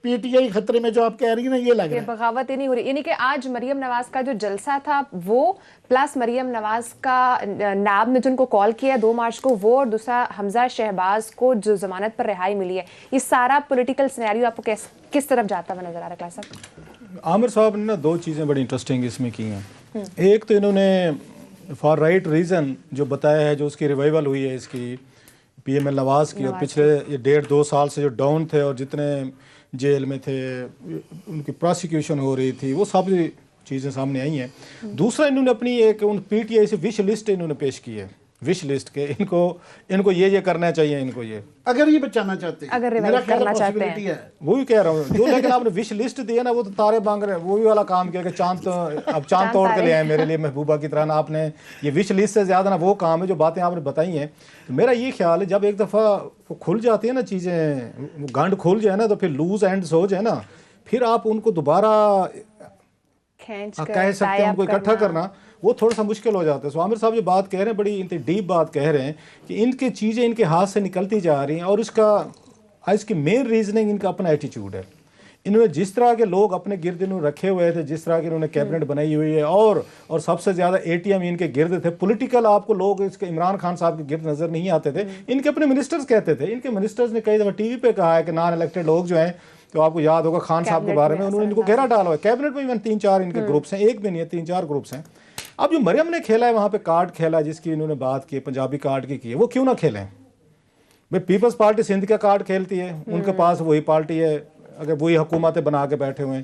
P T I خطرے میں جو آپ کہہ رہی ہیں نا یہ لگ رہا ہے بغاوت ہی نہیں ہو رہی. یعنی کہ آج مریم نواز کا جو جلسہ تھا وہ پلس مریم نواز کا ناب نے جن کو کال کیا 2 مارچ کو وہ، اور دوسرا حمزہ شہباز کو جو ضمانت پر رہائی ملی ہے، یہ سارا پولیٹیکل سینیریو آپ کو کس طرف جاتا ہوا نظر آ رہا ہے کلاس صاحب؟ عامر صاحب نے نا 2 چیزیں بڑی انٹرسٹنگ اس میں کی ہیں. ایک تو انہوں نے فار رائٹ ریزن جو بتایا ہے، جو اس کی ریوائول ہوئی ہے اس کی پی ایم ایل نواز کی، اور پچھلے یہ 1.5-2 سال سے جو ڈاؤن تھے اور جتنے جیل میں تھے ان کی پراسیکیوشن ہو رہی تھی، وہ سب چیزیں سامنے آئی ہیں. دوسرا انہوں نے اپنی ایک پی ٹی آئی سے وش لسٹ انہوں نے پیش کی ہے، وش لسٹ کے ان کو یہ کرنا چاہیے، ان کو یہ اگر یہ بچانا چاہتے ہیں، اگر میرا ریوائو خیال کرنا چاہتے پاسبلٹی ہیں. ہے. وہی کہہ رہا ہوں جو، لیکن آپ نے وش لسٹ دی ہے نا، وہ تو تارے بانگ رہے ہیں، وہی والا کام کیا کہ چاند اب چاند توڑ کے لے آئے میرے لیے محبوبہ کی طرح. نا آپ نے یہ وش لسٹ سے زیادہ نا وہ کام ہے جو باتیں آپ نے بتائی ہیں. تو میرا یہ خیال ہے جب ایک دفعہ وہ کھل جاتی ہے نا چیزیں، گنڈ کھل جائے نا، تو پھر لوز اینڈز ہو جائے نا، پھر آپ ان کو دوبارہ کہہ سکتے ہیں ان کو اکٹھا کرنا وہ تھوڑا سا مشکل ہو جاتا ہے. سو عامر صاحب جو بات کہہ رہے ہیں بڑی ڈیپ بات کہہ رہے ہیں کہ ان کی چیزیں ان کے ہاتھ سے نکلتی جا رہی ہیں، اور اس کی مین ریزننگ ان کا اپنا ایٹیچیوڈ ہے. انہوں نے جس طرح کے لوگ اپنے گرد انہوں نے رکھے ہوئے تھے، جس طرح کی انہوں نے کیبنٹ بنائی ہوئی ہے، اور سب سے زیادہ اے ٹی ایم ان کے گرد تھے. پولیٹیکل آپ کو لوگ اس کے عمران خان صاحب کے گرد نظر نہیں آتے تھے، ان کے اپنے منسٹرز کہتے تھے. ان کے منسٹرز نے کئی دفعہ ٹی وی پہ کہا ہے کہ نان الیکٹڈ لوگ جو ہیں، تو آپ کو یاد ہوگا خان صاحب کے بارے میں انہوں نے ان کو گھیرا ڈالا ہوا ہے. کیبنٹ میں 3-4 ان کے گروپس ہیں، ایک بھی نہیں ہے، 3-4 گروپس ہیں. اب جو مریم نے کھیلا ہے وہاں پہ کارڈ کھیلا جس کی انہوں نے بات کی، پنجابی کارڈ کی ہے، وہ کیوں نہ کھیلیں بھائی؟ پیپلز پارٹی سندھ کا کارڈ کھیلتی ہے، ان کے پاس وہی پارٹی ہے، اگر وہی حکومتیں بنا کے بیٹھے ہوئے ہیں.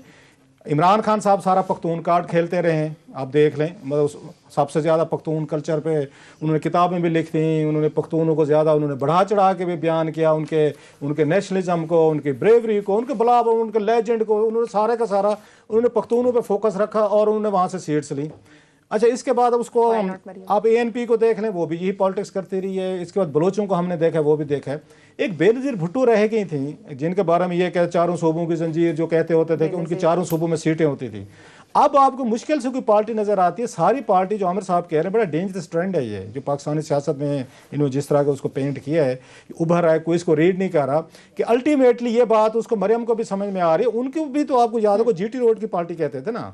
عمران خان صاحب سارا پختون کارڈ کھیلتے رہے ہیں، آپ دیکھ لیں. مطلب سب سے زیادہ پختون کلچر پہ انہوں نے کتابیں بھی لکھ دیں، انہوں نے پختونوں کو زیادہ انہوں نے بڑھا چڑھا کے بھی بیان کیا، ان کے نیشنلزم کو، ان کی بریوری کو، ان کے بلا ان کے لیجنڈ کو، انہوں نے سارے کا سارا انہوں نے پختونوں پہ فوکس رکھا اور انہوں نے وہاں سے سیٹس لی. اچھا اس کے بعد اب اس کو آپ اے این پی کو دیکھ لیں، وہ بھی یہی پالیٹکس کرتی رہی ہے. اس کے بعد بلوچوں کو ہم نے دیکھا، وہ بھی دیکھا ہے. ایک بے نظیر بھٹو رہ گئی تھیں جن کے بارے میں یہ کہ 4 صوبوں کی زنجیر جو کہتے ہوتے تھے کہ ان کی 4 صوبوں میں سیٹیں ہوتی تھی. اب آپ کو مشکل سے کوئی پارٹی نظر آتی ہے. ساری پارٹی جو عامر صاحب کہہ رہے ہیں بڑا ڈینجرس ٹرینڈ ہے یہ جو پاکستانی سیاست میں انہوں نے جس طرح کا اس کو پینٹ کیا ہے، ابھر رہا ہے، کوئی اس کو ریڈ نہیں کر رہا کہ الٹیمیٹلی یہ بات اس کو مریم کو بھی سمجھ میں آ رہی ہے. ان کو بھی تو آپ کو یاد ہوگا جی ٹی روڈ کی پارٹی کہتے تھے نا،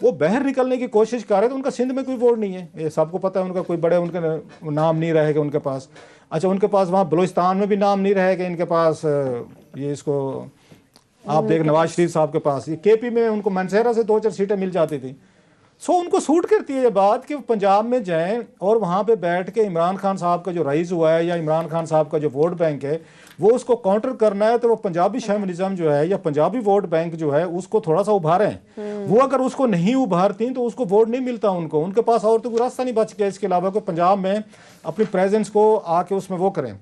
وہ باہر نکلنے کی کوشش کر رہے تھے. ان کا سندھ میں کوئی ووٹ نہیں ہے، یہ سب کو پتہ ہے. ان کا کوئی بڑے ان کا نام نہیں رہے گا ان کے پاس. اچھا ان کے پاس وہاں بلوچستان میں بھی نام نہیں رہے گا ان کے پاس. یہ اس کو آپ دیکھ نواز شریف صاحب کے پاس یہ کے پی میں ان کو منصیرہ سے 2-4 سیٹیں مل جاتی تھیں. سو ان کو سوٹ کرتی ہے یہ بات کہ پنجاب میں جائیں اور وہاں پہ بیٹھ کے عمران خان صاحب کا جو رائز ہوا ہے یا عمران خان صاحب کا جو ووٹ بینک ہے وہ اس کو کاؤنٹر کرنا ہے، تو وہ پنجابی شیونزم جو ہے یا پنجابی ووٹ بینک جو ہے اس کو تھوڑا سا ابھاریں. وہ اگر اس کو نہیں ابھارتی تو اس کو ووٹ نہیں ملتا ان کے پاس اور تو کوئی راستہ نہیں بچ گیا اس کے علاوہ کہ پنجاب میں اپنی پریزنس کو آ کے اس میں وہ کریں.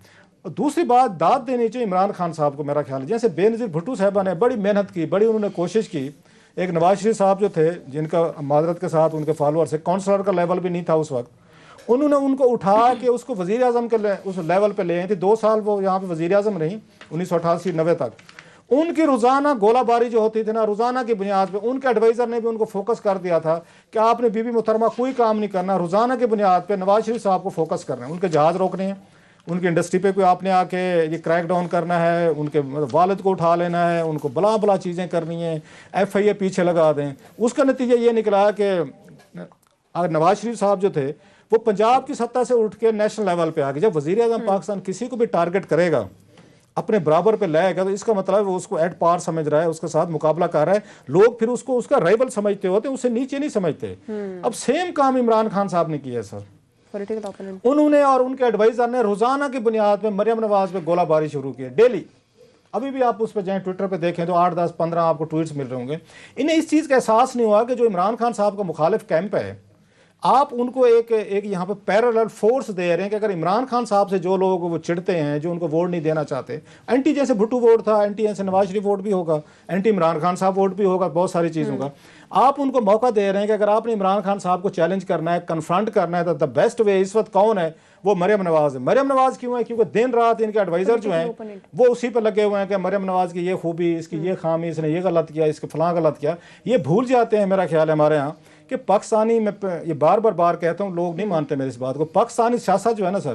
دوسری بات داد دینی چاہیے عمران خان صاحب کو. میرا خیال ہے جیسے بے نظیر بھٹو صاحبہ نے بڑی محنت کی، بڑی انہوں نے کوشش کی. ایک نواز شریف صاحب جو تھے جن کا معذرت کے ساتھ ان کے فالوورز سے کونسلر کا لیول بھی نہیں تھا اس وقت، انہوں نے ان کو اٹھا کے اس کو وزیر اعظم کے اس لیول پہ لے آئے تھے. 2 سال وہ یہاں پہ وزیر اعظم رہی 1988-90 تک. ان کی روزانہ گولہ باری جو ہوتی تھی نا، روزانہ کی بنیاد پہ ان کے ایڈوائزر نے بھی ان کو فوکس کر دیا تھا کہ آپ نے بی بی محترمہ کوئی کام نہیں کرنا، روزانہ کی بنیاد پہ نواز شریف صاحب کو فوکس کرنا ہے، ان کے جہاز روکنے ہیں، ان کی انڈسٹری پہ کوئی آپ نے آ کے یہ کریک ڈاؤن کرنا ہے، ان کے والد کو اٹھا لینا ہے، ان کو بلا چیزیں کرنی ہیں، ایف آئی اے پیچھے لگا دیں. اس کا نتیجہ یہ نکلا کہ نواز شریف صاحب جو تھے وہ پنجاب کی سطح سے اٹھ کے نیشنل لیول پہ آ گئے. جب وزیر اعظم پاکستان کسی کو بھی ٹارگٹ کرے گا، اپنے برابر پہ لائے گا، تو اس کا مطلب وہ اس کو ایٹ پار سمجھ رہا ہے، اس کے ساتھ مقابلہ کر رہا ہے. لوگ پھر اس کو اس کا رائول سمجھتے ہوتے ہیں، اسے نیچے نہیں سمجھتے. اب سیم کام عمران خان صاحب نے کیا ہے سر. انہوں نے اور ان کے ایڈوائزر نے روزانہ کی بنیاد پہ مریم نواز پہ گولہ باری شروع کی ہے ڈیلی. ابھی بھی آپ اس پہ جائیں ٹویٹر پہ دیکھیں تو 8-10-15 آپ کو ٹویٹس مل رہے ہوں گے. انہیں اس چیز کا احساس نہیں ہوا کہ جو عمران خان صاحب کا مخالف کیمپ ہے، آپ ان کو ایک یہاں پہ پیرالل فورس دے رہے ہیں کہ اگر عمران خان صاحب سے جو لوگ وہ چڑھتے ہیں، جو ان کو ووٹ نہیں دینا چاہتے، اینٹی جیسے بھٹو ووٹ تھا، اینٹی جیسے نواز شریف ووٹ بھی ہوگا، اینٹی عمران خان صاحب ووٹ بھی ہوگا، بہت ساری چیزوں کا آپ ان کو موقع دے رہے ہیں کہ اگر آپ نے عمران خان صاحب کو چیلنج کرنا ہے، کنفرنٹ کرنا ہے، تو دا بیسٹ وے اس وقت کون ہے؟ وہ مریم نواز ہے. مریم نواز کیوں ہے؟ کیونکہ دن رات ان کے ایڈوائزر جو ہیں وہ اسی پہ لگے ہوئے ہیں کہ مریم نواز کی یہ خوبی، اس کی یہ خامی، اس نے یہ غلط کیا، اس کے فلاں غلط کیا. یہ بھول جاتے ہیں میرا خیال ہے ہمارے ہاں کہ پاکستانی، میں یہ بار کہتا ہوں، لوگ نہیں مانتے میری اس بات کو، پاکستانی سیاست جو ہے نا سر،